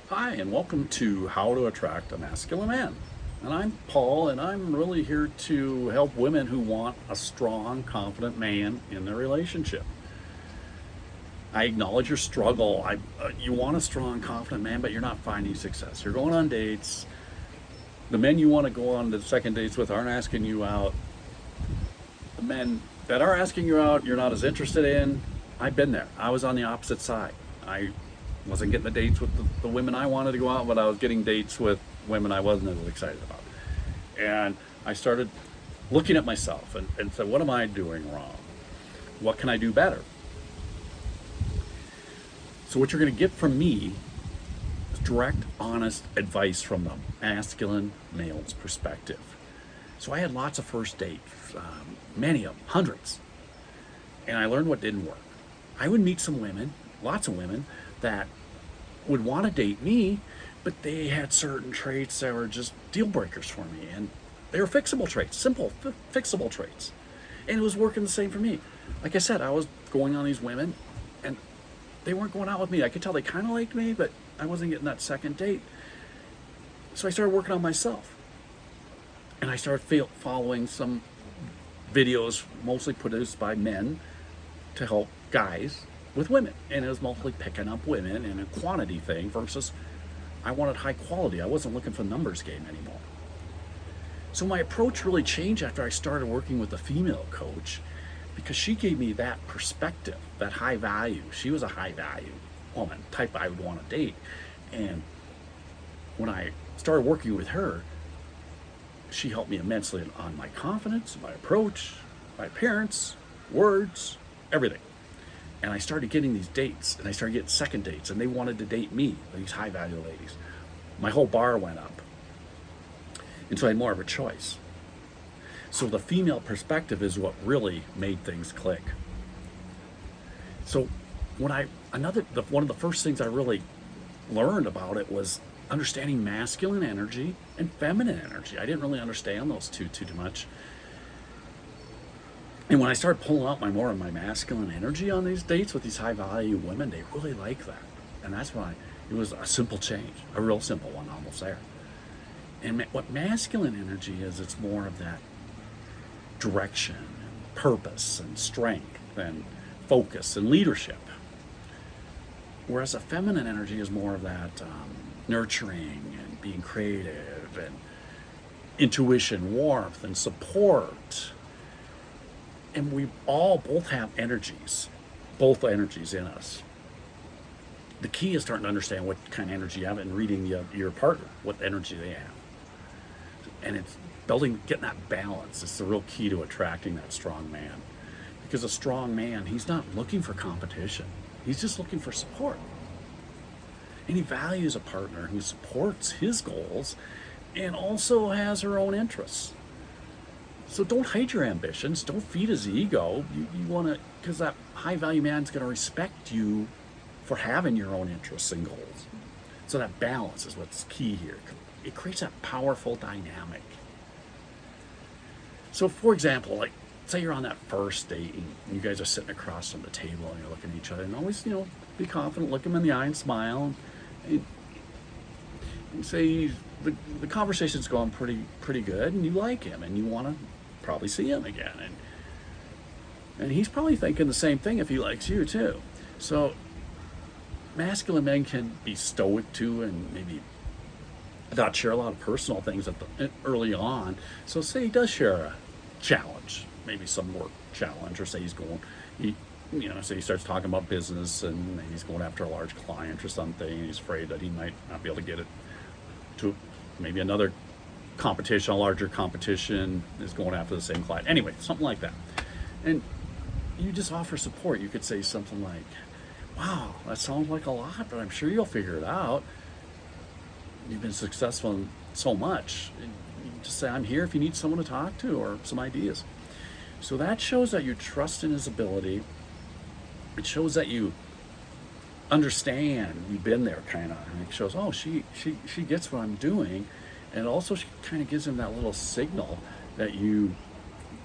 Hi, and welcome to How to Attract a Masculine Man. And I'm Paul, and I'm really here to help women who want a strong, confident man in their relationship. I acknowledge your struggle. You want a strong, confident man, but you're not finding success. You're going on dates. The men you want to go on the second dates with aren't asking you out. The men that are asking you out, you're not as interested in. I've been there. I was on the opposite side. I wasn't getting the dates with the women I wanted to go out, but I was getting dates with women I wasn't as excited about. And I started looking at myself and said, what am I doing wrong? What can I do better? So what you're going to get from me is direct, honest advice from the masculine male's perspective. So I had lots of first dates, many of them, hundreds. And I learned what didn't work. I would meet some women, lots of women, that would want to date me, but they had certain traits that were just deal breakers for me. And they were fixable traits, simple, fixable traits. And it was working the same for me. Like I said, I was going on these women, and they weren't going out with me. I could tell they kind of liked me, but I wasn't getting that second date. So I started working on myself. And I started following some videos, mostly produced by men, to help guys with women. And it was mostly picking up women in a quantity thing versus I wanted high quality. I wasn't looking for the numbers game anymore. So my approach really changed after I started working with a female coach, because she gave me that perspective, that high value. She was a high value woman, type I would want to date. And when I started working with her, she helped me immensely on my confidence, my approach, my appearance, words, everything. And I started getting these dates, and I started getting second dates, and they wanted to date me, these high value ladies. My whole bar went up. And so I had more of a choice. So the female perspective is what really made things click. So one of the first things I really learned about it was understanding masculine energy and feminine energy. I didn't really understand those two too much. And when I started pulling out more of my masculine energy on these dates with these high value women, they really like that. And that's why it was a simple change, a real simple one, almost there. And what masculine energy is, it's more of that direction, and purpose, and strength, and focus, and leadership. Whereas a feminine energy is more of that nurturing and being creative and intuition, warmth, and support. And we all both have both energies in us. The key is starting to understand what kind of energy you have and reading your partner, what energy they have. And it's getting that balance. It's the real key to attracting that strong man. Because a strong man, he's not looking for competition. He's just looking for support. And he values a partner who supports his goals and also has her own interests. So don't hide your ambitions. Don't feed his ego. You want to, because that high value man's going to respect you for having your own interests and goals. So that balance is what's key here. It creates that powerful dynamic. So for example, like say you're on that first date and you guys are sitting across from the table and you're looking at each other, and always, be confident, look them in the eye and smile. And say the conversation's going pretty good, and you like him, and you want to probably see him again, and he's probably thinking the same thing if he likes you too. So masculine men can be stoic too, and maybe not share a lot of personal things early on. So say he does share a challenge, maybe some work challenge, or say say he starts talking about business and maybe he's going after a large client or something, and he's afraid that he might not be able to get it to maybe another competition, a larger competition is going after the same client. Anyway, something like that. And you just offer support. You could say something like, wow, that sounds like a lot, but I'm sure you'll figure it out. You've been successful in so much. And you just say, I'm here if you need someone to talk to or some ideas. So that shows that you trust in his ability. It shows that you understand, you've been there kind of. And it shows, oh, she gets what I'm doing. And also she kind of gives him that little signal that you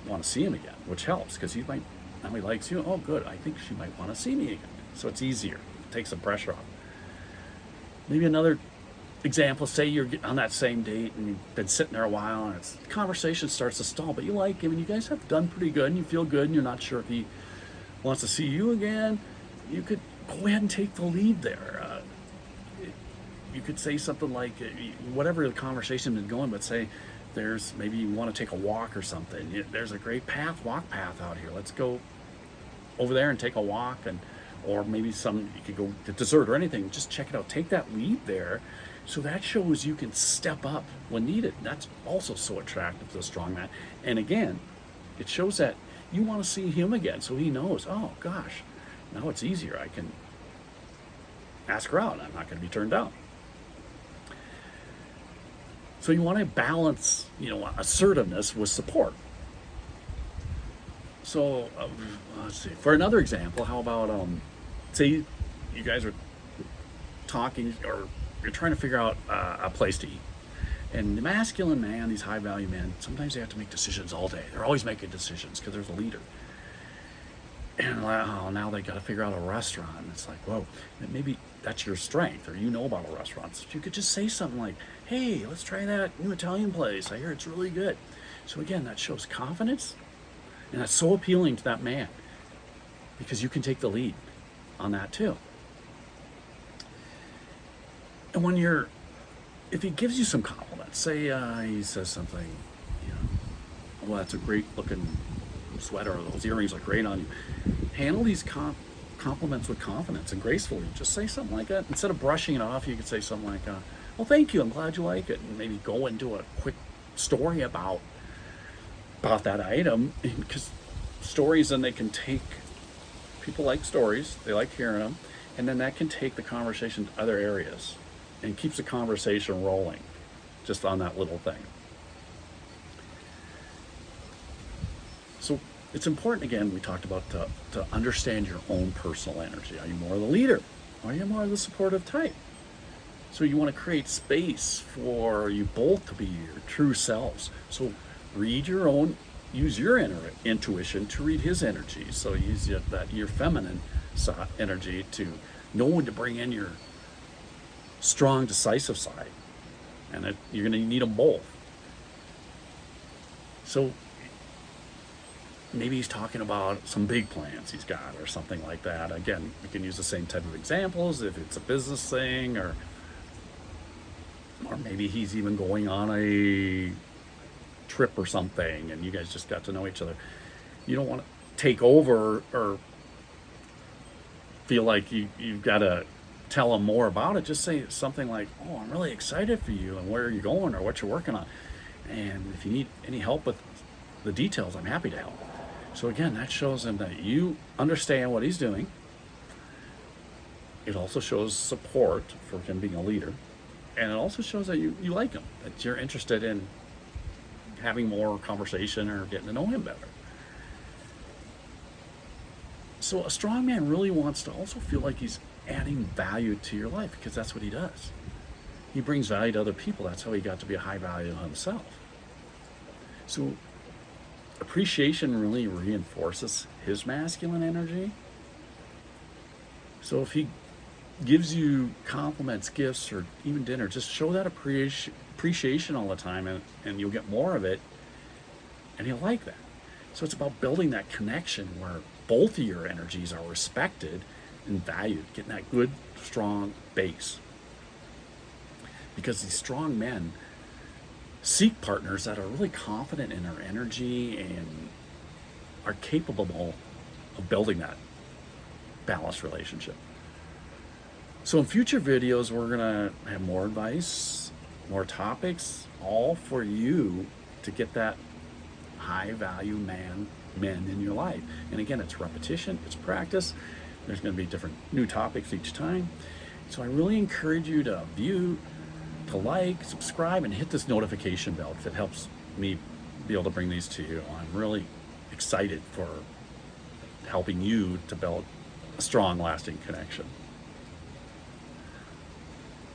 want to see him again, which helps because now he likes you. Oh, good. I think she might want to see me again. So it's easier. It takes the pressure off. Maybe another example, say you're on that same date and you've been sitting there a while and conversation starts to stall, but you like him and you guys have done pretty good and you feel good and you're not sure if he wants to see you again. You could go ahead and take the lead there. You could say something like, whatever the conversation is going, but say, maybe you want to take a walk or something. There's a great walk path out here. Let's go over there and take a walk, or maybe you could go get dessert or anything. Just check it out. Take that lead there. So that shows you can step up when needed. That's also so attractive to a strong man. And again, it shows that you want to see him again, so he knows, oh gosh, now it's easier. I can ask her out. I'm not going to be turned down. So you want to balance, assertiveness with support. So let's see. For another example, how about say you guys are talking or you're trying to figure out a place to eat, and the masculine man, these high value men, sometimes they have to make decisions all day. They're always making decisions because there's a leader. And now they got to figure out a restaurant. It's like, whoa, and maybe that's your strength, or about a restaurant. So you could just say something like, hey, let's try that new Italian place. I hear it's really good. So again, that shows confidence, and that's so appealing to that man because you can take the lead on that too. And if he gives you some compliments, say he says something, well, that's a great looking sweater, or those earrings look great on you. Handle these compliments with confidence and gracefully. Just say something like that. Instead of brushing it off, you could say something like, well, thank you, I'm glad you like it. And maybe go into a quick story about that item, because stories, then they can take, people like stories, they like hearing them, and then that can take the conversation to other areas and keeps the conversation rolling just on that little thing. So it's important, again, we talked about to understand your own personal energy. Are you more the leader? Are you more the supportive type? So you want to create space for you both to be your true selves. So use your intuition to read his energy. So use your feminine energy to know when to bring in your strong, decisive side. And you're going to need them both. So maybe he's talking about some big plans he's got or something like that. Again, we can use the same type of examples if it's a business thing, or maybe he's even going on a trip or something and you guys just got to know each other. You don't want to take over or feel like you've got to tell him more about it. Just say something like, oh, I'm really excited for you, and where are you going or what you're working on. And if you need any help with the details, I'm happy to help. So again, that shows him that you understand what he's doing. It also shows support for him being a leader. And it also shows that you like him, that you're interested in having more conversation or getting to know him better. So a strong man really wants to also feel like he's adding value to your life, because that's what he does. He brings value to other people. That's how he got to be a high value himself. So appreciation really reinforces his masculine energy. So if he gives you compliments, gifts, or even dinner, just show that appreciation all the time, and you'll get more of it, and he'll like that. So it's about building that connection where both of your energies are respected and valued, getting that good, strong base. Because these strong men seek partners that are really confident in their energy and are capable of building that balanced relationship. So in future videos, we're gonna have more advice, more topics, all for you to get that high value men in your life. And again, it's repetition, it's practice. There's gonna be different new topics each time. So I really encourage you to view, to like, subscribe, and hit this notification bell, because it helps me be able to bring these to you. I'm really excited for helping you to build a strong, lasting connection.